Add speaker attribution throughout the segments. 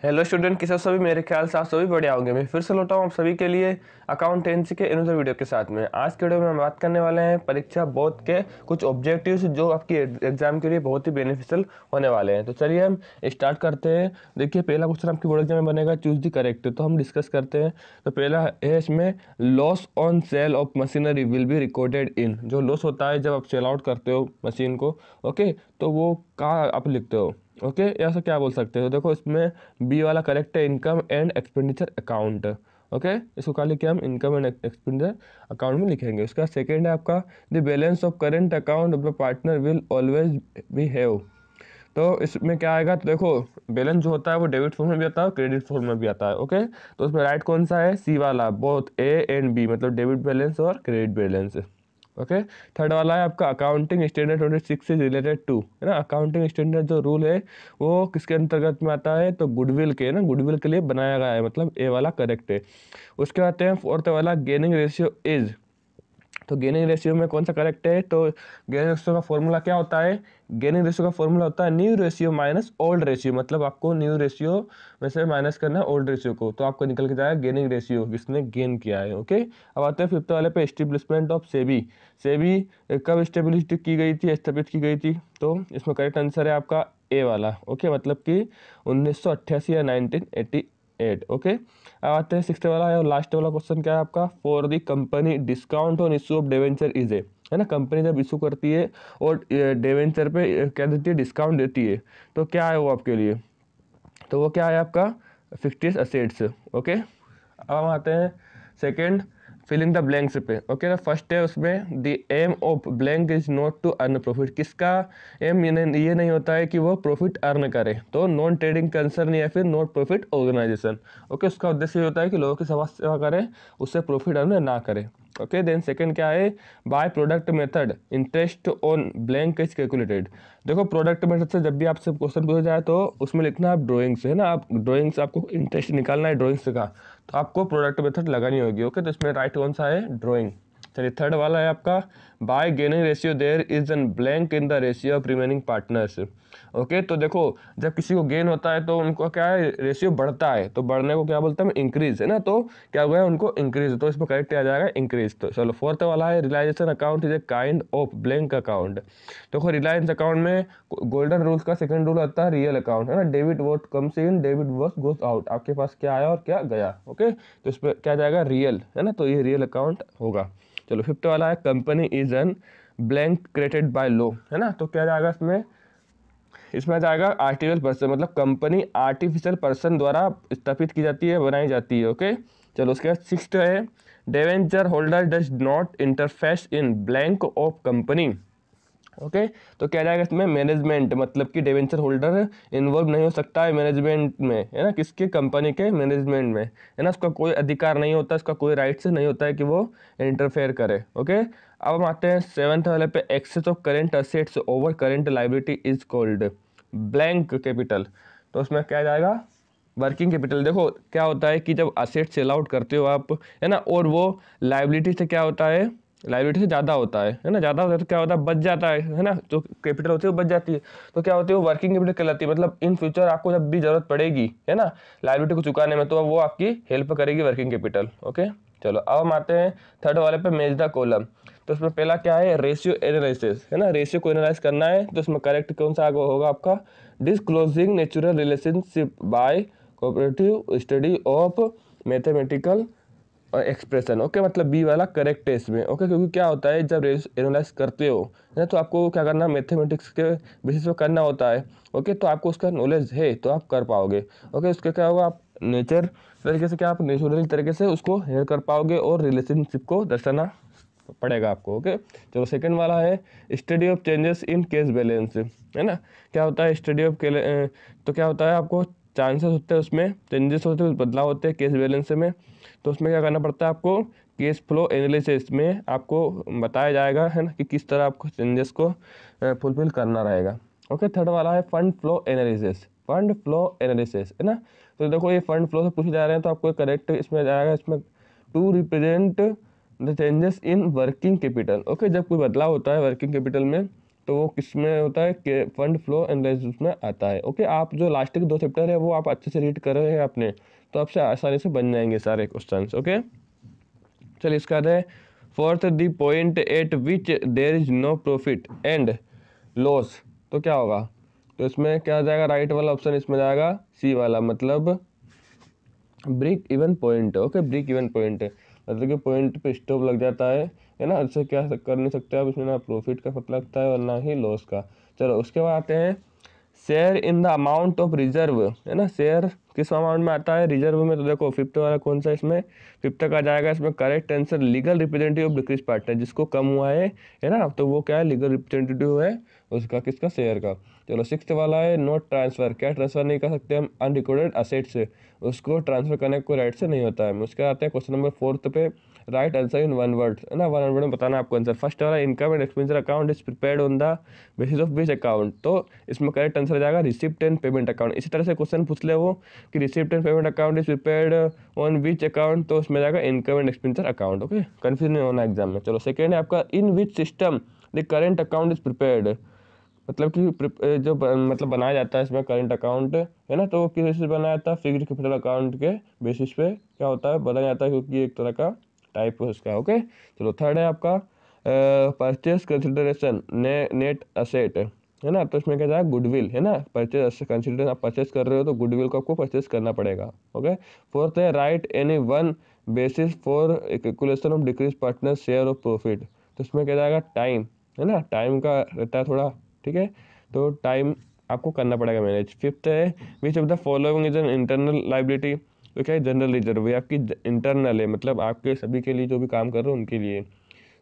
Speaker 1: Hello student, कैसे हो सभी। मेरे ख्याल से आप सभी बढ़िया होंगे। मैं फिर से लौटा हूँ आप सभी के लिए अकाउंटेंसी के इनोवेटिव वीडियो के साथ में। आज के वीडियो में हम बात करने वाले हैं परीक्षा बोर्ड के कुछ ऑब्जेक्टिव्स जो आपकी एग्जाम के लिए बहुत ही बेनिफिशियल होने वाले हैं। तो चलिए हम स्टार्ट करते हैं। देखिए, पहला क्वेश्चन आपकी बोर्ड एग्जाम में बनेगा चूज द करेक्ट। तो हम डिस्कस करते हैं। तो पहला है इसमें loss on sale of machinery will be recorded in. जो लॉस होता है जब आप सेल आउट करते हो मशीन को, ओके, तो वो कहाँ आप लिखते हो, ओके, ऐसा क्या बोल सकते हो। देखो, इसमें बी वाला करेक्ट है, income and expenditure account. Okay, इसको क्या लिखे हम, इनकम एंड एक्सपेंडिचर अकाउंट में लिखेंगे। उसका सेकंड है आपका the balance of current account of the partner will always be have. तो इसमें क्या आएगा, तो देखो बैलेंस जो होता है वो डेबिट फॉर्म में भी आता है और क्रेडिट फॉर्म में भी आता है। ओके, तो उसमें राइट कौन सा है, सी वाला, बोथ ए एंड बी, मतलब डेबिट बैलेंस और क्रेडिट बैलेंस। ओके, थर्ड वाला है आपका accounting standard 26 is related to, है ना। अकाउंटिंग स्टैंडर्ड जो रूल है वो किसके अंतर्गत में आता है, तो गुडविल के, ना, गुडविल के लिए बनाया गया है, मतलब ए वाला करेक्ट है। उसके बाद हैं फोर्थ वाला गेनिंग रेशियो इज। तो गेनिंग रेशियो में कौन सा करेक्ट है, तो गेनिंग रेशियो का फॉर्मूला क्या होता है, गेनिंग रेशियो का फॉर्मूला होता है new ratio minus old ratio. मतलब आपको न्यू रेशियो में से माइनस करना है ओल्ड रेशियो को, तो आपको निकल के जाएगा गेनिंग रेशियो, किसने गेन किया है। ओके, अब आते हैं फिफ्थ वाले पे, एस्टेब्लिशमेंट ऑफ सेबी। सेबी कब स्टेब्लिश की गई थी, स्थापित की गई थी, तो इसमें करेक्ट आंसर है आपका ए वाला। ओके, मतलब कि 1988 या 1988। ओके, अब आते हैं सिक्स्थ वाला है और लास्ट वाला क्वेश्चन क्या है आपका, for the company discount on issue of debenture is a, है ना। कंपनी जब इशू करती है और डिवेंचर पे क्या देती है, डिस्काउंट देती है, तो क्या है वो आपके लिए, तो वो क्या है आपका फिक्स्ड एसेट्स। ओके, अब हम आते हैं सेकंड फिलिंग द ब्लैंक्स पे। ओके, तो फर्स्ट है उसमें the aim of blank is not to earn profit. किसका एम ये नहीं होता है कि वो प्रॉफिट अर्न करे, तो नॉन ट्रेडिंग कंसर्न या फिर नॉट प्रॉफिट ऑर्गेनाइजेशन। ओके, उसका उद्देश्य ये होता है कि लोगों की समाज सेवा करे, उससे प्रॉफिट अर्न ना करे। ओके, देन सेकंड क्या है, by product method interest on blank is calculated. देखो, प्रोडक्ट मेथड से जब भी आपसे क्वेश्चन पूछा जाए तो उसमें लिखना आप ड्राइंग्स, है ना। आप ड्राइंग्स, आपको इंटरेस्ट निकालना है ड्राइंग्स का, तो आपको प्रोडक्ट मेथड लगानी होगी। ओके, तो इसमें राइट कौन सा है, ड्राइंग। चलिए, थर्ड वाला है आपका by gaining ratio there is an blank in the ratio of remaining partners. Okay, तो देखो जब किसी को गेन होता है तो उनको क्या है, रेशियो बढ़ता है, तो बढ़ने को क्या बोलते हैं, इंक्रीज, है ना। तो क्या हुआ है, उनको इंक्रीज, तो इसमें करेक्ट आ जाएगा इंक्रीज। तो चलो, फोर्थ वाला है realisation account is a kind of blank account. देखो, रिलायंस अकाउंट में गोल्डन रूल्स का सेकंड रूल आता है रियल अकाउंट, है ना। Debit what comes in, debit what goes out. आपके पास क्या आया और क्या गया। ओके, तो इस पर क्या जाएगा, रियल, है ना, तो ये रियल अकाउंट होगा। चलो, फिफ्थ वाला है company is an blank created by law, है ना। तो क्या जाएगा इसमें, इसमें जाएगा आर्टिफिशियल पर्सन, मतलब कंपनी आर्टिफिशियल पर्सन द्वारा स्थापित की जाती है, बनाई जाती है। ओके, चलो, उसके बाद सिक्स्थ है debenture holder does not interface in blank of company. Okay, तो क्या जाएगा इसमें मैनेजमेंट, मतलब कि डिवेंचर होल्डर इन्वॉल्व नहीं हो सकता है मैनेजमेंट में, है ना, किसके, कंपनी के मैनेजमेंट में, है ना। उसका कोई अधिकार नहीं होता, उसका कोई राइट्स नहीं होता है कि वो इंटरफेयर करे। ओके, अब हम आते हैं सेवन्थ वाले पे, excess of current assets over current liability is called blank capital. तो उसमें क्या जाएगा, वर्किंग कैपिटल। देखो क्या होता है कि जब असेट सेल आउट करते हो आप, है ना, और वो लाइबिलिटी से क्या होता है, लाइबिलिटी से ज़्यादा होता है ना, ज़्यादा होता है तो क्या होता है, बच जाता है ना, जो कैपिटल होती है वो बच जाती है, तो क्या होती है वो वर्किंग कैपिटल कहलाती है। मतलब इन फ्यूचर आपको जब भी जरूरत पड़ेगी, है ना, लाइबिलिटी को चुकाने में, तो वो आपकी हेल्प करेगी वर्किंग कैपिटल। ओके, चलो, अब हम आते हैं थर्ड वाले पे, मेज द कॉलम। तो उसमें पहला क्या है, रेशियो एनालिसिस, है ना, रेशियो को एनालाइज करना है, तो उसमें करेक्ट कौन सा होगा आपका, disclosing natural relationship by cooperative study of mathematical expression. Okay, मतलब बी वाला करेक्ट है इसमें। ओके, क्योंकि क्या होता है जब एनालाइज करते हो, है ना, तो आपको क्या करना, मैथमेटिक्स के बेसिस पे करना होता है। ओके, तो आपको उसका नॉलेज है तो आप कर पाओगे। ओके, उसके क्या होगा, आप नेचर तरीके से, क्या आप नेचुरल तरीके से उसको हेयर कर पाओगे और रिलेशनशिप को दर्शाना पड़ेगा आपको। ओके, चलो, सेकंड वाला है study of changes in cash balance, है ना। क्या होता है स्टडी ऑफ, तो क्या होता है, आपको चांसेस होते हैं, उसमें चेंजेस होते हैं, बदलाव होते हैं कैश बैलेंस में, तो उसमें क्या करना पड़ता है आपको, कैश फ्लो एनालिसिस में आपको बताया जाएगा, है ना, कि किस तरह आपको चेंजेस को फुलफिल करना रहेगा। ओके, थर्ड वाला है fund flow analysis, fund flow analysis, है ना। तो देखो, ये फंड फ्लो से पूछे जा रहे हैं, तो आपको करेक्ट इसमें जाएगा, इसमें to represent the changes in working capital. Okay, जब कोई बदलाव होता है वर्किंग कैपिटल में, तो वो किस में होता है कि फंड फ्लो एनालिसिस में आता है। ओके, आप जो लास्ट के 2 चैप्टर है वो आप अच्छे से रीड कर रहे हैं आपने, तो आपसे आसानी से बन जाएंगे सारे क्वेश्चन। ओके, चलिए इसका है fourth, the point at which there is no profit and loss. तो क्या होगा, तो इसमें क्या आ जाएगा, राइट वाला ऑप्शन इसमें जाएगा सी वाला, मतलब break even point. Okay, break even point मतलब कि पॉइंट पे स्टॉप लग जाता है ना, इससे क्या कर नहीं सकते आप, इसमें ना प्रॉफिट का पता लगता है और ना ही लॉस का। चलो उसके बाद आते हैं share in the amount of reserve, है ना, शेयर किस अमाउंट में आता है रिजर्व में। तो देखो फिफ्थ वाला कौन सा, इसमें फिफ्थ तक आ जाएगा। इसमें correct answer legal representative of decrease partner, जिसको कम हुआ है ना, तो वो क्या है, लीगल रिप्रेजेंटेटिव है उसका, किसका, शेयर का। चलो सिक्स्थ वाला है नोट ट्रांसफर, क्या ट्रांसफर नहीं कर सकते हम, अनरिकॉर्डेड असेट से, उसको ट्रांसफर करने को राइट से नहीं होता है। उसके आते हैं क्वेश्चन नंबर फोर्थ पे, write answer in one word, है ना, वन वर्ड में बताना आपको आंसर। फर्स्ट वाला income and expenditure account is prepared on the basis of which account, तो इसमें करेक्ट आंसर जाएगा रिसिप्ट एंड पेमेंट अकाउंट। इसी तरह से क्वेश्चन पूछ ले वो कि receipt and payment account is prepared on which account, तो उसमें जाएगा income and expenditure account. Okay, confuse नहीं होना एग्जाम में। चलो सेकेंड है आपका in which system the current account is prepared, मतलब कि जो मतलब बनाया जाता है इसमें करंट अकाउंट, है ना, तो वो किस बेसिस पे बनाया जाता है, फिक्स्ड कैपिटल अकाउंट के बेसिस पे क्या होता है, बनाया जाता है, क्योंकि एक तरह का टाइप है उसका। ओके, चलो थर्ड है आपका परचेस कंसिडरेशन नेट असेट, है ना, तो इसमें क्या जाएगा गुडविल, है ना, परचेस कंसिडरेशन आप परचेस कर रहे हो तो गुडविल को आपको परचेस करना पड़ेगा। ओके, फोर्थ है right any one basis for calculation of decrease partner share of profit, तो इसमें क्या जाएगा टाइम, है ना, टाइम का रहता है थोड़ा, ठीक है, तो टाइम आपको करना पड़ेगा मैनेज। फिफ्थ है विच of the following is an internal liability, तो क्या है जनरल रिजर्व, ये आपकी इंटरनल है, मतलब आपके सभी के लिए जो भी काम कर रहे हो उनके लिए।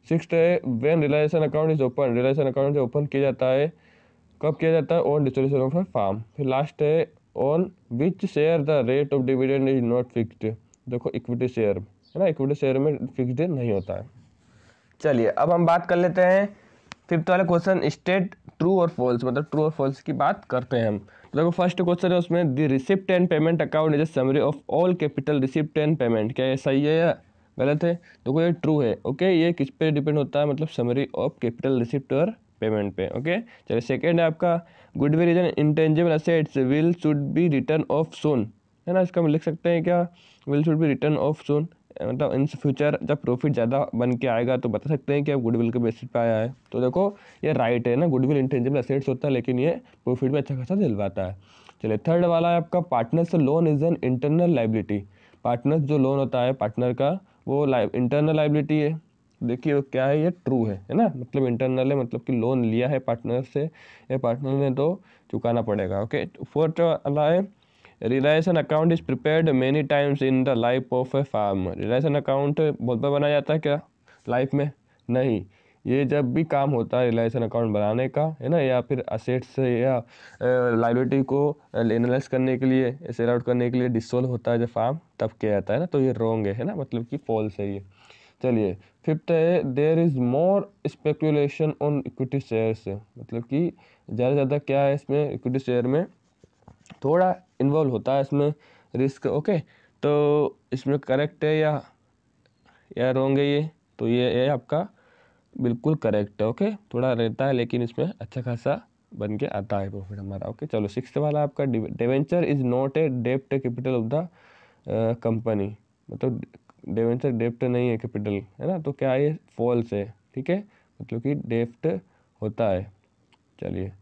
Speaker 1: सिक्स्थ है when realisation account is open, realisation account जो ओपन किया जाता है कब किया जाता है, on dissolution of a firm. फिर लास्ट है on which share the rate of dividend is not fixed, देखो इक्विटी शेयर, है ना, इक्विटी शेयर में फिक्स्ड नहीं होता है। चलिए अब हम बात कर लेते हैं फिफ्थ वाला क्वेश्चन, स्टेट ट्रू और फॉल्स, मतलब ट्रू और फॉल्स की बात करते हैं हम। तो देखो फर्स्ट क्वेश्चन है उसमें the receipt and payment account is a summary of all capital receipt and payment, क्या ये सही है या गलत है, तो ये ट्रू है। ओके, ये किस पे डिपेंड होता है, मतलब समरी ऑफ कैपिटल रिसिप्ट और पेमेंट पे। ओके, चलिए सेकेंड है आपका goodwill is an intangible assets will should be written off soon, है ना, इसका हम लिख सकते हैं क्या, will should be written off soon, मतलब इन फ्यूचर जब प्रॉफिट ज़्यादा बन के आएगा तो बता सकते हैं कि अब गुडविल के बेसिस पे आया है। तो देखो ये राइट है ना, गुडविल इंटेंजिबल एसेट्स होता है लेकिन ये प्रॉफिट में अच्छा खासा दिलवाता है। चलिए थर्ड वाला है आपका partners loan is an internal liability, partners जो लोन होता है पार्टनर का वो इंटरनल लाइबिलिटी है। देखिए वो क्या है, ये ट्रू है ना, मतलब इंटरनल है, मतलब कि लोन लिया है पार्टनर से, ये पार्टनर ने तो चुकाना पड़ेगा। ओके, फोर्थ वाला है realisation account is prepared many times in the life of a firm, realisation account बहुत बार बनाया जाता है क्या लाइफ में, नहीं, ये जब भी काम होता है रिलायसन अकाउंट बनाने का, है ना, या फिर असेट्स या लाइबिलिटी को एनालाइज करने के लिए, सेल आउट करने के लिए डिसोल्व होता है जब फार्म, तब किया जाता है ना, तो ये रॉन्ग है ना, मतलब कि फॉल्स है ये। चलिए फिफ्थ है there is more speculation on equity shares, मतलब कि ज़्यादा से ज़्यादा क्या है इसमें इक्विटी शेयर में थोड़ा इन्वॉल्व होता है इसमें रिस्क। ओके, तो इसमें करेक्ट है या रॉन्ग है ये, तो ये आपका बिल्कुल करेक्ट है। ओके, थोड़ा रहता है लेकिन इसमें अच्छा खासा बन के आता है प्रॉफिट हमारा। ओके, चलो सिक्स्थ वाला आपका डिवेंचर इज नॉट ए डेप्ट कैपिटल ऑफ द कंपनी, मतलब डिवेंचर डेप्ट नहीं है कैपिटल, है ना, तो क्या ये फॉल्स है, ठीक है, मतलब कि डेप्ट होता है। चलिए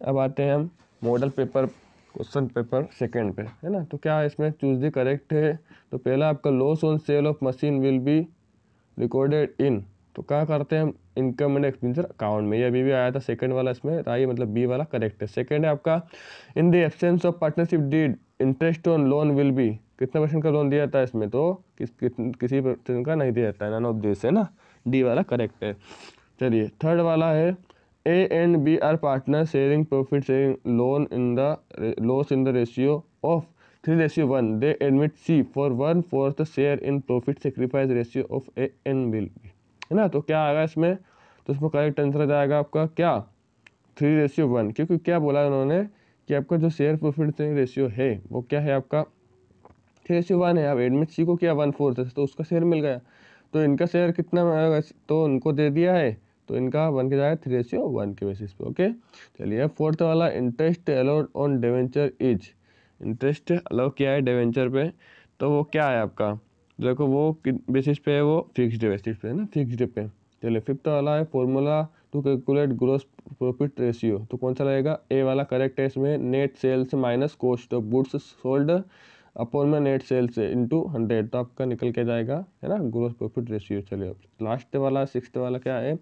Speaker 1: अब आते हैं हम model paper question paper second पे, है ना, तो क्या इसमें चूज द करेक्ट है, तो पहला आपका loss on sale of machine will be recorded in, तो क्या करते हैं हम इनकम एंड एक्सपेंडिचर अकाउंट में, ये अभी भी आया था सेकंड वाला, इसमें राइट मतलब बी वाला करेक्ट है। सेकंड है आपका in the absence of partnership deed interest on loan will be, कितना परसेंट का लोन दिया जाता है इसमें, तो किसी परसेंट का नहीं दिया जाता है, नन ऑफ दिस, है ना, डी वाला करेक्ट है। चलिए थर्ड वाला है A and B are partners sharing profit sharing loan in the loss in the ratio of 3:1. They admit C for 1/4 share in profit sacrifice ratio of A and B, है ना, तो क्या आएगा इसमें, तो इसमें करेक्ट आंसर जाएगा आपका क्या 3:1, क्योंकि क्या बोला उन्होंने कि आपका जो शेयर प्रॉफिट शेयरिंग रेशियो है वो क्या है आपका 3:1 है। अब एडमिट सी को क्या 1/4 है तो उसका शेयर मिल गया, तो इनका शेयर कितना तो उनको दे दिया है, तो इनका बन के जाएगा 3:1 के बेसिस पे। ओके चलिए, फोर्थ वाला interest allowed on debenture is, interest allow किया है डिवेंचर पे, तो वो क्या है आपका, देखो वो बेसिस पे है, वो फिक्स्ड बेसिस पे है ना, फिक्स्ड पे। चलिए फिफ्थ वाला है formula to calculate gross profit ratio, तो कौन सा रहेगा, ए वाला करेक्ट है इसमें, net sales minus cost of goods sold upon में नेट सेल्स इंटू 100, तो आपका निकल के जाएगा है ना ग्रोस प्रॉफिट रेशियो। चलिए लास्ट वाला सिक्स्थ वाला क्या है,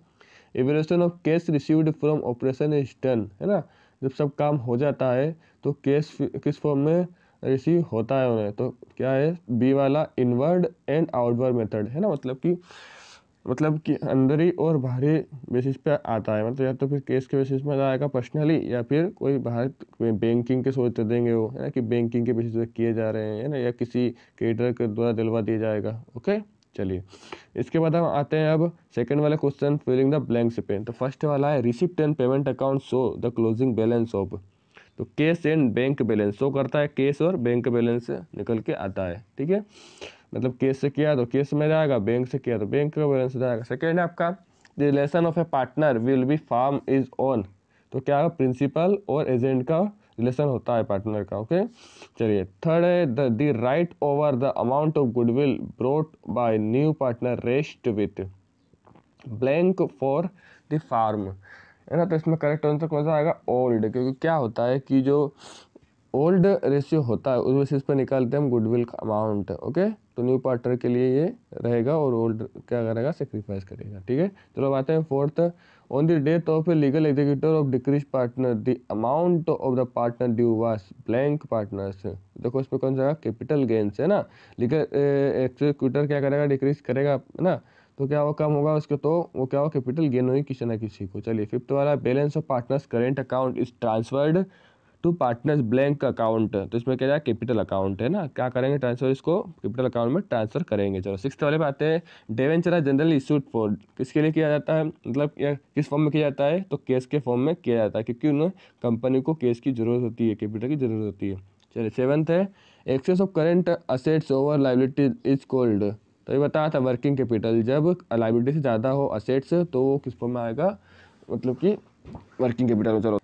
Speaker 1: evaluation of cash received from operation is done, है ना, जब सब काम हो जाता है तो कैश किस फॉर्म में रिसीव होता है उन्हें, तो क्या है बी वाला इनवर्ड एंड आउटवर्ड मेथड, है ना, मतलब कि अंदरी और बाहरी बेसिस पे आता है, मतलब या तो फिर केस के बेसिस में आएगा पर्सनली, या फिर कोई बाहर बैंकिंग के सोच देंगे वो, है ना, कि बैंकिंग के बेसिस पे किए जा रहे हैं, है ना, या किसी क्रेडिटर के द्वारा दिलवा दिया जाएगा। ओके चलिए, इसके बाद हम आते हैं अब सेकंड वाले क्वेश्चन फिलिंग द ब्लैंक्स पे। तो फर्स्ट वाला है receipt and payment account show the closing balance of, तो cash and bank balance show करता है, केस और बैंक बैलेंस निकल के आता है, ठीक है, मतलब केस से किया तो केस में जाएगा, बैंक से किया तो बैंक का बैलेंस जाएगा। सेकेंड है आपका the relation of a partner will be firm is on, तो क्या है प्रिंसिपल और एजेंट का रिलेशन होता है पार्टनर का। ओके चलिए, थर्ड है the right over the amount of goodwill brought by new partner rest with blank for the firm, है ना, तो इसमें करेक्ट आंसर कौन सा आएगा, ओल्ड, क्योंकि क्या होता है कि जो ओल्ड रेशियो होता है उस बेसिस पर निकालते हैं हम गुडविल का अमाउंट। ओके तो न्यू पार्टनर के लिए ये रहेगा और ओल्ड क्या करेगा, सेक्रीफाइस करेगा, ठीक है। चलो बात है fourth, on the death of a legal executor of decrease partner the amount of the partner due was blank partners, देखो इसमें कौन सा कैपिटल गेन्स, है ना, लीगल एग्जीक्यूटर क्या करेगा, डिक्रीज करेगा, है ना, तो क्या वो कम होगा उसके, तो वो क्या हो कैपिटल गेन होगी किसी ना किसी को। चलिए फिफ्थ वाला balance of partners current account is transferred to partners blank account, तो इसमें क्या है कैपिटल अकाउंट, है ना, क्या करेंगे ट्रांसफर, इसको कैपिटल अकाउंट में ट्रांसफर करेंगे। चलो सिक्स्थ वाले पे आते हैं, डिवेंचर जनरली इशूड फॉर, किसके लिए किया जाता है, मतलब किस फॉर्म में किया जाता है, तो केस के फॉर्म में किया जाता है, क्योंकि उन्हें कंपनी को केस की जरूरत होती है, कैपिटल की जरूरत होती है। चलिए सेवंथ है excess of current assets over liability is called, तो ये बताया था वर्किंग कैपिटल, जब लाइबिलिटी से ज़्यादा हो असेट्स तो वो किस फॉर्म में आएगा, मतलब कि वर्किंग कैपिटल में। चलो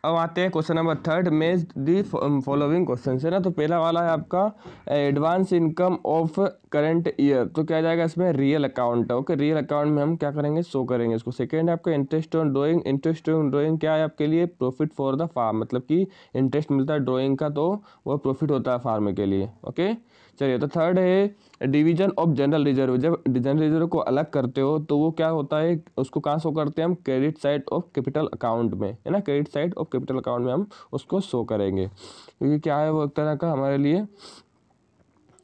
Speaker 1: अब आते हैं क्वेश्चन नंबर थर्ड, मेज दी फॉलोइंग क्वेश्चन है ना, तो पहला वाला है आपका advance income of current year, तो क्या जाएगा इसमें रियल अकाउंट है। ओके रियल अकाउंट में हम क्या करेंगे, शो करेंगे इसको। सेकेंड है आपका interest on drawing, interest on drawing क्या है आपके लिए, प्रॉफिट फॉर द फार्म, मतलब कि इंटरेस्ट मिलता है ड्राइंग का तो वो प्रॉफिट होता है फार्म के लिए। ओके चलिए, तो थर्ड है डिवीजन ऑफ जनरल रिजर्व, जब जनरल रिजर्व को अलग करते हो तो वो क्या होता है, उसको कहाँ शो करते हैं हम, credit side of capital account में, है ना, credit side of capital account में हम उसको शो करेंगे, क्योंकि क्या है वो एक तरह का हमारे लिए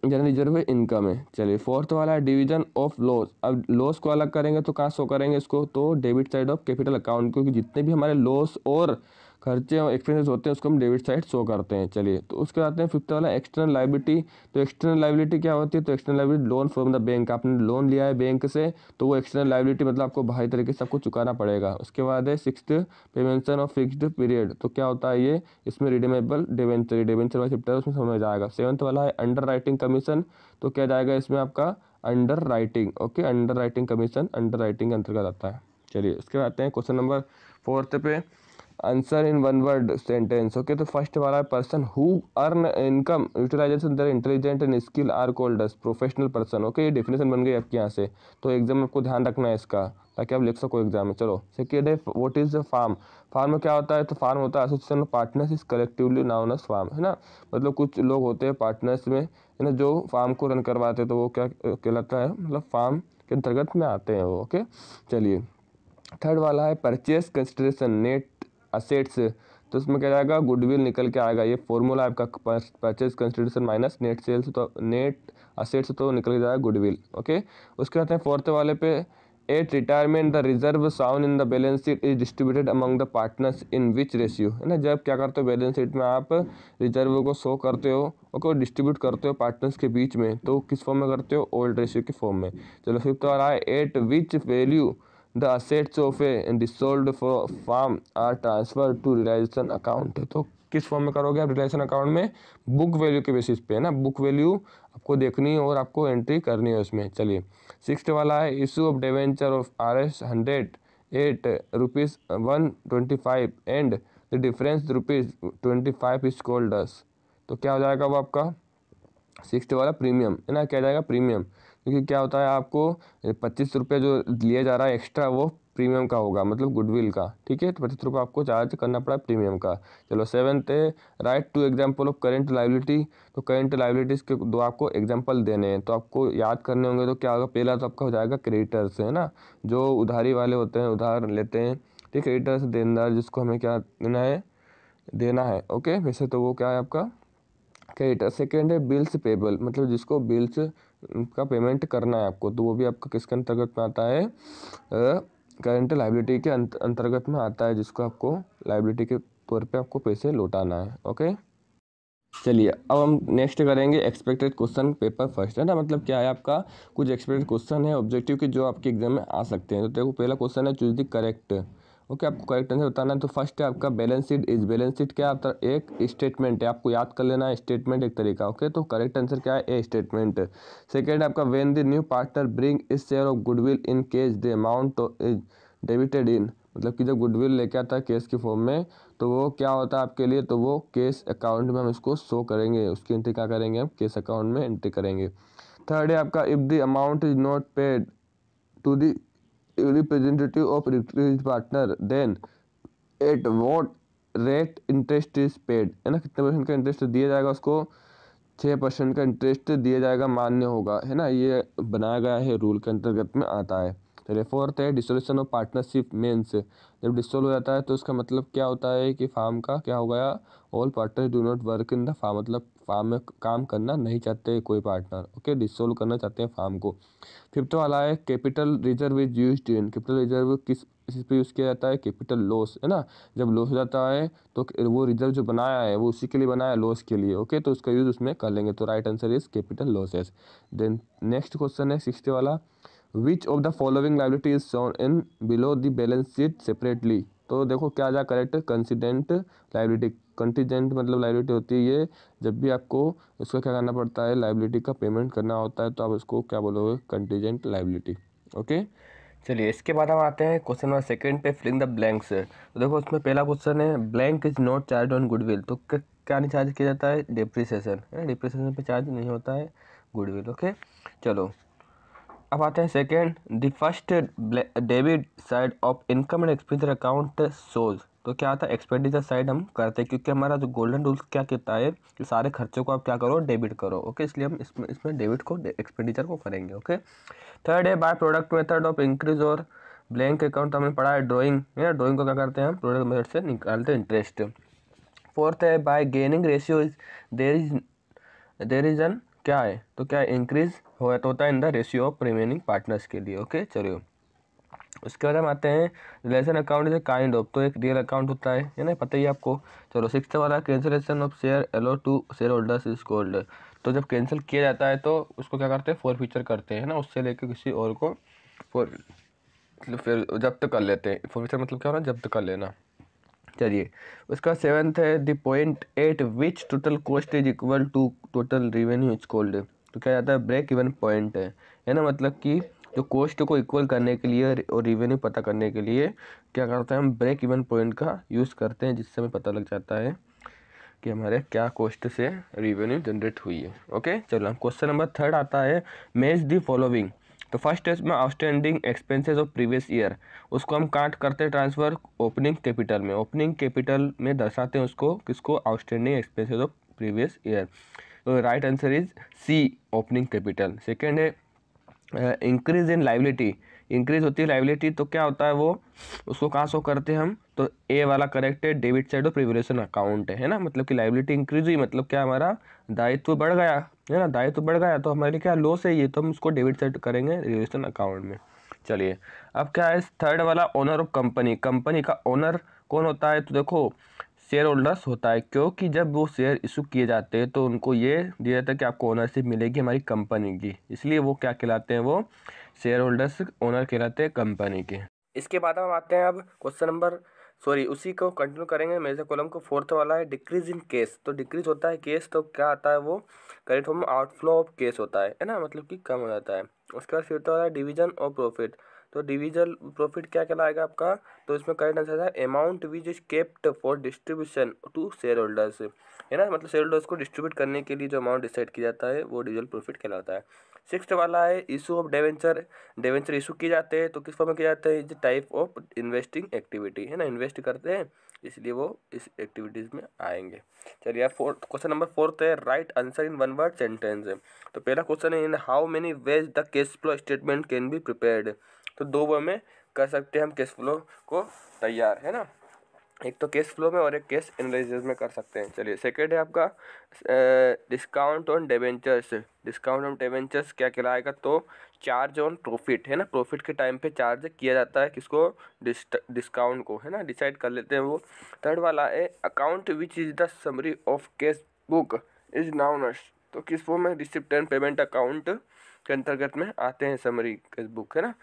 Speaker 1: जनरल रिजर्व इनकम है। चलिए फोर्थ वाला है डिवीजन ऑफ लॉस, अब लॉस को अलग करेंगे तो कहाँ शो करेंगे इसको, तो debit side of capital account, क्योंकि जितने भी हमारे लॉस और खर्चे और एक्सपेंसेस होते हैं उसको हम डेबिट साइड शो करते हैं। चलिए तो उसके आते हैं फिफ्थ वाला एक्सटर्नल लाइबिलिटी, तो एक्सटर्नल लाइबिलिटी क्या होती है, तो external liability loan from the bank, आपने लोन लिया है बैंक से तो वो एक्सटर्नल लाइबिलिटी मतलब आपको बाहरी तरीके से आपको चुकाना पड़ेगा। उसके बाद है सिक्स्थ पेमेंशन ऑफ फिक्स्ड पीरियड, तो क्या होता है ये, इसमें रिडीमेबल डिवेंचर, डिवेंचर वाला चैप्टर उसमें समझ आएगा। सेवंथ वाला है अंडर राइटिंग कमीशन, तो क्या जाएगा इसमें आपका underwriting. Okay underwriting commission underwriting के अंतर्गत आता है। चलिए उसके बाद आते हैं क्वेश्चन नंबर फोर्थ पे, answer in one word sentence. Okay तो फर्स्ट वाला person who earn income utilisation there intelligent and skill are called as professional person. Okay ये डेफिनेशन बन गई आपके यहाँ से, तो एग्जाम में आपको ध्यान रखना है इसका ताकि आप लिख सको एग्जाम में। चलो सेकेंड है what is the firm, firm क्या होता है, तो फार्म होता है association of partners is collectively known as firm, है ना, मतलब कुछ लोग होते हैं पार्टनर्स में, है ना, जो फार्म को रन करवाते हैं तो वो क्या कहलाता है, मतलब फार्म के अंतर्गत में आते हैं वो। ओके चलिए थर्ड वाला है परचेस कंसिडरेशन नेट असेट्स, तो उसमें क्या जाएगा गुडविल निकल के आएगा, ये फॉर्मूला आपका purchase consideration minus net sales, तो नेट असेट्स तो निकल के जाएगा गुडविल। ओके उसके बाद फोर्थ वाले पे at retirement the reserve found in the balance sheet is distributed among the partners in which ratio, है ना, जब क्या करते हो बैलेंस शीट में आप रिजर्व को शो करते हो, ओके डिस्ट्रीब्यूट करते हो पार्टनर्स के बीच में, तो किस फॉर्म में करते हो, ओल्ड रेशियो के फॉर्म में। चलो फिफ्थ वाला है at which value the assets of a dissolved firm are transfer to realisation account, तो किस फॉर्म में करोगे आप रियलाइजेशन अकाउंट में, बुक वैल्यू के बेसिस पे, है ना, बुक वैल्यू आपको देखनी है और आपको एंट्री करनी है उसमें। चलिए सिक्स्थ वाला है issue of debenture of RS 100 8 rupees 125 and the difference rupees 25 is called as. तो क्या हो जाएगा वो आपका 60 वाला प्रीमियम है ना, क्या जाएगा प्रीमियम, क्योंकि क्या होता है आपको 25 रुपये जो लिया जा रहा है एक्स्ट्रा वो प्रीमियम का होगा, मतलब गुडविल का, ठीक है। तो 25 रुपये आपको चार्ज करना पड़ा प्रीमियम का। चलो 7th है write two example of current liability. तो करेंट लाइबिलिटीज़ के दो आपको एग्जाम्पल देने हैं, तो आपको याद करने होंगे। तो क्या होगा, पहला तो आपका हो जाएगा क्रेडिटर्स है ना, जो उधारी वाले होते हैं, उधार लेते हैं, ठीक। क्रेडिटर्स देनदार, जिसको हमें क्या देना है ओके। वैसे तो वो क्या है आपका क्रेडिटर। सेकेंड है बिल्स पेबल, मतलब जिसको बिल्स का पेमेंट करना है आपको, तो वो भी आपका किसके अंतर्गत में आता है, करंट लाइबिलिटी के अंतर्गत में आता है, जिसको आपको लाइबिलिटी के तौर पे आपको पैसे लौटाना है ओके। चलिए अब हम नेक्स्ट करेंगे एक्सपेक्टेड क्वेश्चन पेपर फर्स्ट, है ना। मतलब क्या है आपका कुछ एक्सपेक्टेड क्वेश्चन है ऑब्जेक्टिव के जो आपके एग्जाम में आ सकते हैं। तो देखो पहला क्वेश्चन है चूज द करेक्ट, ओके। आपको करेक्ट आंसर बताना है। तो फर्स्ट है आपका balance sheet is, balance sheet क्या आता है, एक स्टेटमेंट है, आपको याद कर लेना है, स्टेटमेंट एक तरीका ओके। तो करेक्ट आंसर क्या है, ए स्टेटमेंट। सेकेंड आपका when the new partner bring is share of goodwill in case the amount is debited in, मतलब कि जब गुडविल लेके आता है केस के फॉर्म में, तो वो क्या होता है आपके लिए, तो वो केस अकाउंट में हम इसको शो करेंगे, उसकी एंट्री क्या करेंगे हम केस अकाउंट में एंट्री करेंगे। थर्ड है आपका if the amount is not paid to the representative of release partner then at what rate interest is paid, है ना, कितने परसेंट का इंटरेस्ट दिया जाएगा उसको, 6% का इंटरेस्ट दिया जाएगा, मान्य होगा, है ना। ये बनाया गया है रूल के अंतर्गत में आता है। चलिए फोर्थ है डिसोल्यूशन ऑफ पार्टनरशिप मीन्स, जब डिसोल्व हो जाता है तो उसका मतलब क्या होता है कि फार्म का क्या हो गया, all partner do not work in the firm, मतलब फार्म में काम करना नहीं चाहते कोई पार्टनर ओके, डिसोल्व करना चाहते हैं फार्म को। फिफ्थ वाला है capital reserve is used in, capital reserve किस पे यूज़ किया जाता है, कैपिटल लॉस, है ना। जब लॉस हो जाता है तो वो रिजर्व जो बनाया है वो उसी के लिए बनाया है, लॉस के लिए ओके, तो उसका यूज़ उसमें कर लेंगे। तो right answer is capital losses. Then next question है 60 वाला, which of the following liability is shown in below the balance sheet separately. तो देखो क्या जा करेक्ट, कंसिडेंट लाइबिलिटी, कंटीजेंट मतलब लाइबिलिटी होती है ये, जब भी आपको उसका क्या करना पड़ता है, लाइबिलिटी का पेमेंट करना होता है, तो आप उसको क्या बोलोगे, कंटीजेंट लाइबिलिटी ओके। चलिए इसके बाद हम आते हैं क्वेश्चन नंबर सेकंड पे, फिलिंग द ब्लैंक्स। तो देखो उसमें पहला क्वेश्चन है blank is not charge on goodwill, तो क्या नहीं चार्ज किया जाता है, डिप्रिसिएशन, है, डिप्रिसिएशन पे चार्ज नहीं होता है गुडविल ओके। चलो अब आते हैं second, the first debit side of income and expenditure account shows. तो क्या आता है, एक्सपेंडिचर साइड हम करते हैं, क्योंकि हमारा जो गोल्डन रूल क्या कहता है कि सारे खर्चों को आप क्या करो, डेबिट करो ओके, इसलिए हम इसमें डेबिट को एक्सपेंडिचर को करेंगे ओके। थर्ड है by product method of increase और ब्लैंक अकाउंट, हमने पढ़ा है ड्राइंग, है ना, ड्राइंग को क्या करते हैं हम प्रोडक्ट मेथड से निकालते हैं इंटरेस्ट। फोर्थ है bye gaining ratio there is an, क्या है, तो क्या इंक्रीज होता है इन the ratio of remaining partners के लिए ओके। चलिए उसके बाद हम आते हैं realisation account is a kind of, तो एक रियल अकाउंट होता है ना, पता ही है आपको। चलो सिक्स्थ वाला cancellation of share allot to share holders is called. तो जब कैंसिल किया जाता है तो उसको क्या करते हैं, फॉर फ्यूचर करते हैं ना, उससे लेकर किसी और को फॉर फिर जब्त कर लेते हैं। फॉर फ्यूचर मतलब क्या होना, जब्त कर लेना। चलिए उसका सेवन्थ है the point at which total cost is equal to total revenue is called. तो क्या जाता है, ब्रेक इवन पॉइंट है ना, मतलब कि जो कॉस्ट को इक्वल करने के लिए और रेवेन्यू पता करने के लिए क्या करते हैं, हम ब्रेक इवन पॉइंट का यूज़ करते हैं, जिससे हमें पता लग जाता है कि हमारे क्या कॉस्ट से रेवेन्यू जनरेट हुई है ओके। चलो हम क्वेश्चन नंबर थर्ड आता है मैच दी फॉलोइंग। तो फर्स्ट है इसमें outstanding expenses of previous year, उसको हम काट करते हैं ट्रांसफर ओपनिंग कैपिटल में, ओपनिंग कैपिटल में दर्शाते हैं उसको किसको, outstanding expenses of previous year. तो right answer is C opening capital. Second है इंक्रीज इन लाइबिलिटी, इंक्रीज होती है लाइबिलिटी, तो क्या होता है वो, उसको कहाँ शो करते हैं हम, तो ए वाला करेक्ट है, डेबिट साइड ऑफ प्रिवलेशन अकाउंट है ना, मतलब कि लाइबिलिटी इंक्रीज हुई मतलब क्या, हमारा दायित्व बढ़ गया, है ना, दायित्व बढ़ गया तो हमारे लिए क्या लॉस है ये, तो हम उसको डेबिट साइड करेंगे रिवलेशन अकाउंट में। चलिए अब क्या है थर्ड वाला, ओनर ऑफ कंपनी, कंपनी का ओनर कौन होता है, तो देखो शेयर होल्डर्स होता है, क्योंकि जब वो शेयर इशू किए जाते हैं तो उनको ये दिया जाता है कि आपको ओनरशिप मिलेगी हमारी कंपनी की, इसलिए वो क्या कहलाते हैं, वो शेयर होल्डर्स ओनर कहलाते हैं कंपनी के। इसके बाद हम आते हैं अब क्वेश्चन नंबर, सॉरी उसी को कंटिन्यू करेंगे मेजर कॉलम को, फोर्थ वाला है डिक्रीज इन केस। तो डिक्रीज होता है केस, तो क्या आता है वो, correct form outflow of case होता है ना, मतलब कि कम हो जाता है। उसके बाद फिफ्थ वाला है डिवीजन ऑफ प्रॉफिट, तो डिविजल प्रॉफिट क्या कहलाएगा आपका, तो इसमें करेक्ट आंसर है amount which is kept for distribution to share holders, है ना, मतलब शेयर होल्डर्स को डिस्ट्रीब्यूट करने के लिए जो अमाउंट डिसाइड किया जाता है वो डिविजल प्रॉफिट कहलाता है। सिक्स्थ वाला है issue of debenture, debenture issue किए जाते हैं तो किस फॉर्म में किए जाते हैं, is type of investing activity, है ना, इन्वेस्ट करते हैं इसलिए वो इस एक्टिविटीज़ में आएंगे। चलिए फोर्थ क्वेश्चन नंबर फोर्थ है right answer in one word sentence है। तो पहला क्वेश्चन है in how many ways the cash flow statement can be prepared, तो दो वे में कर सकते हैं हम कैश फ्लो को तैयार, है ना, एक तो कैश फ्लो में और एक कैश एनालिसिस में कर सकते हैं। चलिए सेकेंड है आपका discount on debentures, discount on debentures क्या कहलाएगा, तो चार्ज ऑन प्रॉफिट, है ना, प्रॉफिट के टाइम पे चार्ज किया जाता है किसको, डिस्काउंट को, है ना, डिसाइड कर लेते हैं वो। थर्ड वाला है account which is the summary of cash book is known as, तो किस फॉर्म में, रिसिप्ट एंड पेमेंट अकाउंट के अंतर्गत में आते हैं समरी कैश बुक, है ना।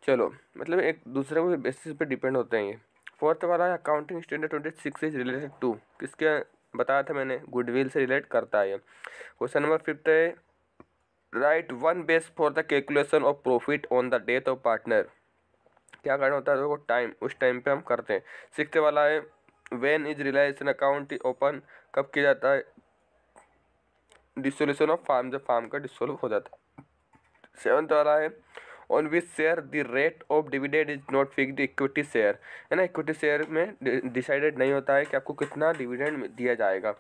Speaker 1: चलो मतलब एक दूसरे को बेसिस पे डिपेंड होते हैं ये। फोर्थ वाला है accounting standard 26 is related to, किसके बताया था मैंने, गुडविल से रिलेट करता है। क्वेश्चन नंबर फिफ्थ है write one base for the calculation of profit on the death of partner, क्या करना होता है वो टाइम, उस टाइम पे हम करते हैं। सिक्स्थ वाला है when is realisation account open, कब किया जाता है, डिसोल्यूशन ऑफ फार्म, जब फार्म का डिसोल्व हो जाता है। सेवंथ वाला है on which share the rate of dividend is not fixed, equity share, है ना, इक्विटी शेयर में डिसाइडेड नहीं होता है कि आपको कितना डिविडेंड दिया जाएगा,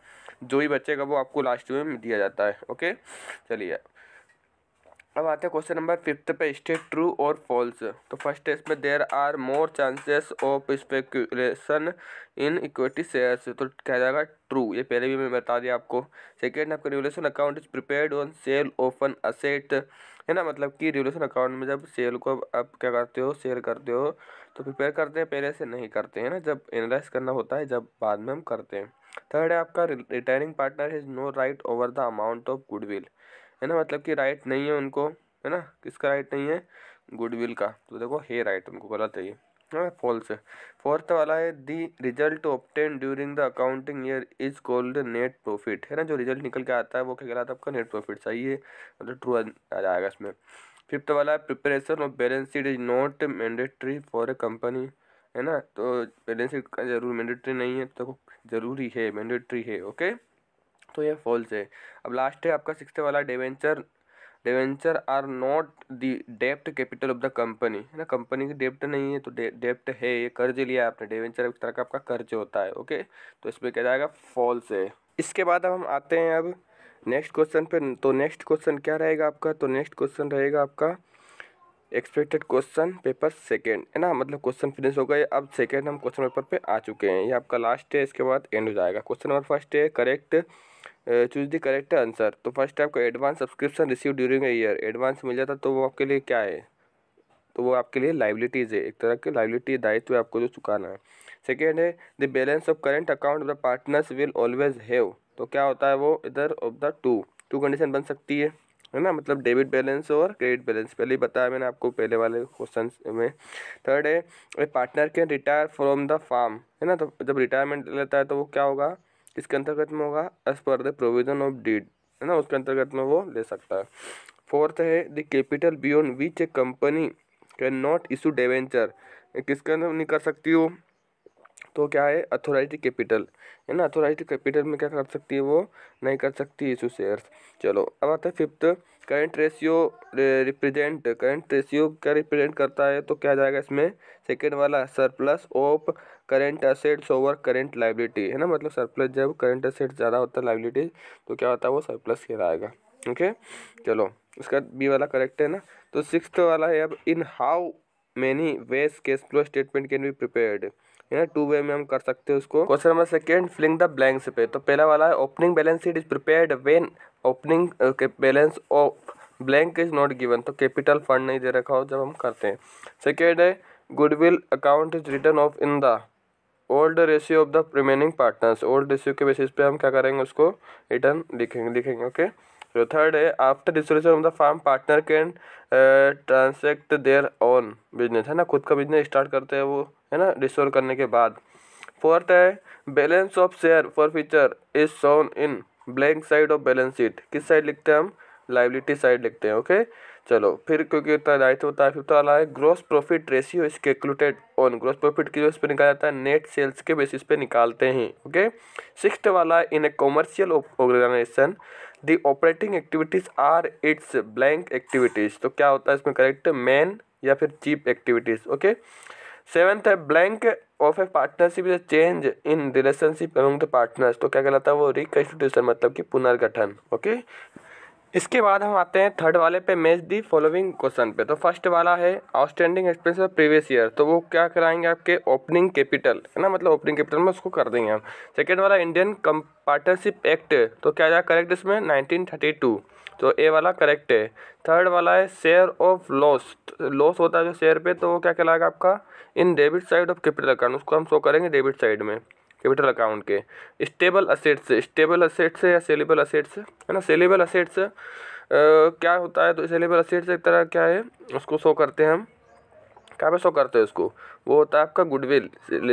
Speaker 1: जो ही बचेगा वो आपको लास्ट में दिया जाता है। ओके चलिए अब आते हैं क्वेश्चन नंबर फिफ्थ पे, स्टेट ट्रू और फॉल्स। तो फर्स्ट है इसमें there are more chances of speculation in equity shares, तो क्या जाएगा ट्रू, ये पहले भी मैं बता दिया आपको। सेकेंड आपका revolution account is prepared on sale of an asset, है ना, मतलब कि रिवोल्यूशन अकाउंट में जब सेल को आप क्या करते हो, सेल करते हो तो प्रिपेयर करते हैं, पहले से नहीं करते हैं ना, जब एनालाइज करना होता है जब बाद में हम करते हैं। थर्ड है आपका retiring partner has no right over the amount of goodwill, है ना, मतलब कि राइट नहीं है उनको, है ना, किसका राइट नहीं है, गुडविल का, तो देखो है राइट उनको, गलत है ये, हाँ फॉल्स है। फोर्थ वाला है the result obtain during the accounting year is called net profit, है ना, जो रिजल्ट निकल के आता है वो क्या कहलाता है आपका नेट प्रॉफिट, सही है, मतलब ट्रू आ जाएगा इसमें। फिफ्थ वाला है preparation of balance sheet is not mandatory for a company, है ना, तो बैलेंस शीट का जरूर मैंडेटरी नहीं है, तो जरूरी है, मैंडेटरी है। ओके तो ये फॉल्स है। अब लास्ट है आपका सिक्स्थ वाला debenture, debenture are not the डेप्ट कैपिटल ऑफ द कंपनी, है ना, कंपनी की डेप्ट नहीं है, तो डेप्ट है, ये कर्ज लिया आपने, डिवेंचर एक तरह का आपका कर्ज होता है। ओके तो इसमें क्या जाएगा, फॉल्स है। इसके बाद अब हम आते हैं अब नेक्स्ट क्वेश्चन पे। तो नेक्स्ट क्वेश्चन क्या रहेगा आपका, तो नेक्स्ट क्वेश्चन रहेगा आपका एक्सपेक्टेड क्वेश्चन पेपर सेकेंड, है ना, मतलब क्वेश्चन फिनिश हो गए, अब सेकेंड हम क्वेश्चन पेपर पे आ चुके हैं, ये आपका लास्ट है, इसके बाद एंड हो जाएगा। क्वेश्चन नंबर फर्स्ट है correct choose the correct answer. तो फर्स्ट है आपका advance subscription receive during a year, advance मिल जाता तो वो आपके लिए क्या है, तो वो आपके लिए लाइबिलिटीज़ है, एक तरह की लाइबिलिटी दायित्व है आपको जो चुकाना है। सेकेंड है the balance of current account of the partners will always have, तो क्या होता है वो इधर ऑफ द टू कंडीशन बन सकती है ना, मतलब डेबिट बैलेंस और क्रेडिट बैलेंस, पहले ही बताया मैंने आपको पहले वाले क्वेश्चन में। थर्ड है a partner can retire from the firm, है ना, तो जब रिटायरमेंट लेता है तो वो क्या होगा, किसके अंतर्गत में होगा, as per the provision of deed, है ना, उसके अंतर्गत में वो ले सकता है। फोर्थ है the capital beyond which A company can not issue debenture, किसके अंदर नहीं कर सकती हो, तो क्या है अथॉराइज्ड कैपिटल, है ना, अथॉराइज्ड कैपिटल में क्या कर सकती है, वो नहीं कर सकती इशू शेयर्स। चलो अब आता है fifth current ratio represent, current ratio क्या रिप्रेजेंट करता है, तो क्या जाएगा इसमें सेकेंड वाला surplus of current assets over current liability, है ना, मतलब सरप्लस जब करंट असेट्स ज़्यादा होता है लाइबिलिटी तो क्या होता है वो सरप्लस कहलाएगा। ओके चलो इसका बी वाला करेक्ट है ना। तो सिक्स्थ वाला है अब in how many ways cash flow statement can be prepared, है ना, टू वे में हम कर सकते हैं उसको। Question number second filling the blanks पे, तो पहला वाला है opening balance sheet is prepared when opening balance of blank is not given, तो कैपिटल फंड नहीं दे रखा हो जब हम करते हैं। सेकेंड है goodwill account is return of in the old ratio of the remaining partners, old ratio के बेसिस पे हम क्या करेंगे उसको रिटर्न लिखेंगे। ओके तो थर्ड है after dissolution of the firm partner can transact their own business, है ना, खुद का बिजनेस स्टार्ट करते हैं वो, है ना, डिसोल्व करने के बाद। फोर्थ है balance of share for future is shown in blank side of balance sheet, किस साइड लिखते हैं हम, लाइबिलिटी साइड लिखते हैं। ओके चलो फिर क्योंकि उत्तरदायित्व होता है। फिफ्थ वाला है gross profit ratio is calculated on, gross profit की जो इस पे निकाला जाता है नेट सेल्स के बेसिस पे निकालते हैं। ओके। सिक्स्थ वाला है in a commercial organisation the operating activities are its blank activities. तो क्या होता है इसमें करेक्ट, मेन या फिर चीप एक्टिविटीज। ओके। सेवेंथ है blank of a partnership is change in relationship among the partners. तो क्या कहलाता है वो रिकंस्टिट्यूशन, मतलब कि पुनर्गठन। ओके। इसके बाद हम आते हैं थर्ड वाले पे, मैच दी फॉलोइंग क्वेश्चन पे। तो फर्स्ट वाला है outstanding expense of previous year. तो वो क्या कराएंगे आपके ओपनिंग कैपिटल, है ना, मतलब ओपनिंग कैपिटल में उसको कर देंगे हम। सेकेंड वाला इंडियन पार्टनरशिप एक्ट, तो क्या जाए करेक्ट इसमें 1932, तो ए वाला करेक्ट है। थर्ड वाला है शेयर ऑफ लॉस, लॉस होता है जो शेयर पे, तो वो क्या कहलाएगा आपका in debit side of capital account, उसको हम शो करेंगे डेबिट साइड में कैपिटल अकाउंट के। स्टेबल असेट्स, स्टेबल असेट्स या सेलेबल असेट्स, है ना, सेलेबल असेट्स क्या होता है, तो सेलेबल असेट्स एक तरह क्या है, उसको शो करते हैं हम, कहाँ पे शो करते हैं उसको, वो होता है आपका गुडविल।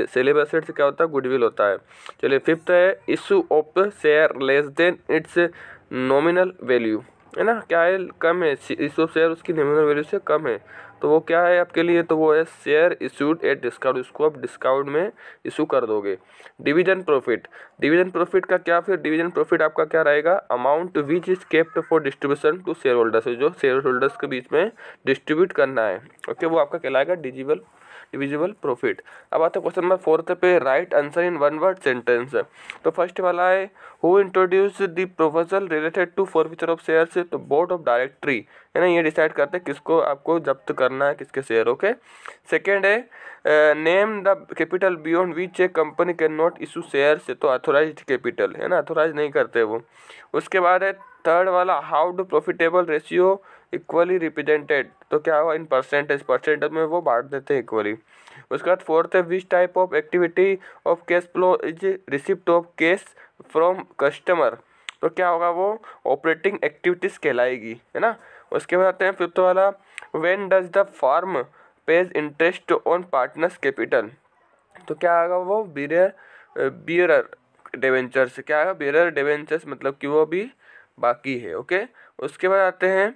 Speaker 1: सेलेबल असेट्स क्या होता है, गुडविल होता है। चलिए फिफ्थ है issue of share less than it's nominal value, है ना, क्या है कम है, इशू ऑफ शेयर उसकी नॉमिनल वैल्यू से कम है, तो वो क्या है आपके लिए, तो वो है शेयर इशूड एट डिस्काउंट, उसको आप डिस्काउंट में इशू कर दोगे। डिवीजन प्रॉफिट, डिवीजन प्रॉफिट का क्या, फिर डिवीजन प्रॉफिट आपका क्या रहेगा, amount which is kept for distribution to share holders, जो शेयर होल्डर्स के बीच में डिस्ट्रीब्यूट करना है। ओके, वो आपका कहलाएगा डिविजिबल प्रॉफिट। अब आते हैं क्वेश्चन नंबर फोर्थ पे, write answer in one word sentence. तो फर्स्ट वाला है who introduce the proposal related to forfeiture of shares, तो बोर्ड ऑफ डायरेक्टरी, है ना, ये डिसाइड करते हैं किसको आपको जब्त करना है, किसके शेयर। ओके। सेकेंड है name the capital beyond which A company can not issue shares, तो अथोराइज्ड कैपिटल, है ना, अथोराइज नहीं करते वो। उसके बाद है थर्ड वाला how do profitable ratio equally represented, तो क्या हुआ इन परसेंटेज, परसेंटेज में वो बांट देते हैं इक्वली। उसके बाद फोर्थ है which type of activity of cash flow is receipt of cash from customer, तो क्या होगा वो ऑपरेटिंग एक्टिविटीज कहलाएगी, है ना। उसके बाद आते हैं फिफ्थ वाला when does the firm page interest on partners capital, तो क्या होगा वो बियरर डिवेंचर्स, क्या है बियरर डिवेंचर्स, मतलब कि वो भी बाकी है। ओके। उसके बाद आते हैं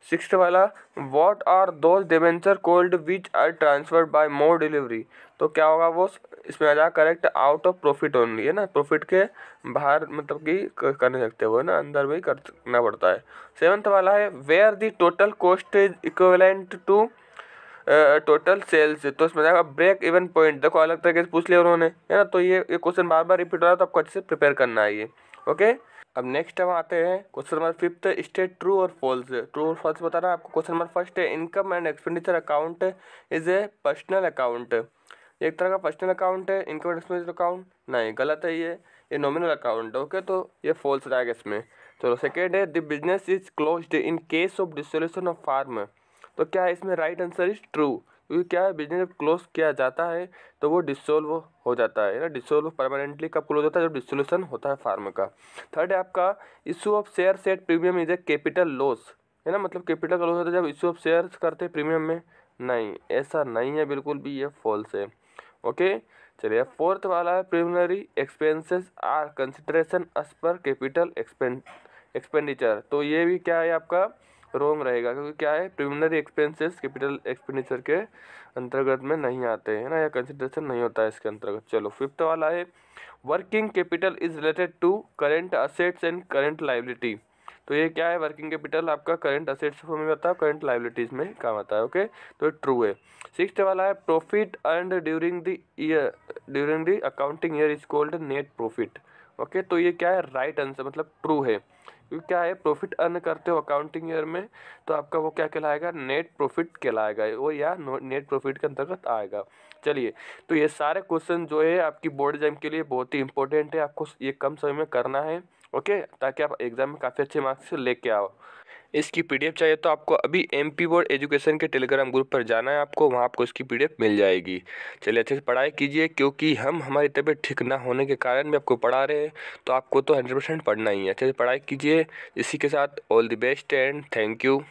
Speaker 1: सिक्स्थ वाला what are those debenture called which are transferred by more delivery, तो क्या होगा वो इसमें आ जाएगा correct out of profit only, है ना, प्रॉफिट के बाहर मतलब कि कर नहीं सकते वो, है ना, अंदर भी करना पड़ता है। सेवंथ वाला है where the total cost is equivalent to total sales, तो इसमें जाएगा ब्रेक इवन पॉइंट, देखो अलग तरीके से पूछ लिया उन्होंने, है ना, तो ये क्वेश्चन बार बार रिपीट हो रहा है, तो आपको अच्छे से प्रिपेयर करना है ये। ओके। अब नेक्स्ट हम आते हैं question number fifth, state true और फॉल्स। ट्रू और फॉल्स बताना है आपको। क्वेश्चन नंबर फर्स्ट है income and expenditure account is A personal account, एक तरह का पर्सनल अकाउंट है इनकम एंड एक्सपेंडिचर अकाउंट, नहीं गलत है ये नॉमिनल अकाउंट है। ओके, तो ये फॉल्स रहेगा इसमें। चलो सेकेंड है the business is closed in case of dissolution of firm, तो क्या है इसमें राइट आंसर इज ट्रू, क्योंकि क्या है बिजनेस जब क्लोज किया जाता है तो वो डिसोल्व हो जाता है ना, डिसोल्व परमानेंटली कब क्लोज होता है, जब डिसोल्यूशन होता है फार्म का। थर्ड है आपका issue of share set premium is a capital loss, है ना, मतलब कैपिटल का लॉस होता है जब इशू ऑफ शेयर्स करते हैं प्रीमियम में, नहीं ऐसा नहीं है बिल्कुल भी, ये फॉल्स है। ओके। चलिए फोर्थ वाला है preliminary expenses are consideration as per capital expenditure, तो ये भी क्या है आपका रोंग रहेगा, क्योंकि क्या है प्रिलिमिनरी एक्सपेंसेस कैपिटल एक्सपेंडिचर के अंतर्गत में नहीं आते हैं ना, या कंसिडरेशन नहीं होता है इसके अंतर्गत। चलो फिफ्थ वाला है working capital is related to current assets and current liability, तो ये क्या है वर्किंग कैपिटल आपका करेंट असेट्स में आता है, करेंट लाइबिलिटीज में काम आता है। ओके, तो ट्रू है। सिक्स्थ वाला है profit earned during the accounting year is called net profit. Okay, तो ये क्या है राइट आंसर, मतलब ट्रू है, क्योंकि क्या है प्रॉफिट अर्न करते हो अकाउंटिंग ईयर में, तो आपका वो क्या कहलाएगा नेट प्रॉफिट कहलाएगा वो, या नेट प्रॉफिट के अंतर्गत आएगा। चलिए, तो ये सारे क्वेश्चन जो है आपकी बोर्ड एग्जाम के लिए बहुत ही इंपॉर्टेंट है, आपको ये कम समय में करना है। ओके, ताकि आप एग्जाम में काफ़ी अच्छे मार्क्स लेके आओ। इसकी पीडीएफ चाहिए तो आपको अभी एमपी बोर्ड एजुकेशन के टेलीग्राम ग्रुप पर जाना है, आपको वहाँ आपको इसकी पीडीएफ मिल जाएगी। चलिए अच्छे से पढ़ाई कीजिए, क्योंकि हमारी तबीयत ठीक ना होने के कारण भी आपको पढ़ा रहे हैं, तो आपको तो 100% पढ़ना ही है। अच्छे से पढ़ाई कीजिए। इसी के साथ all the best and thank you.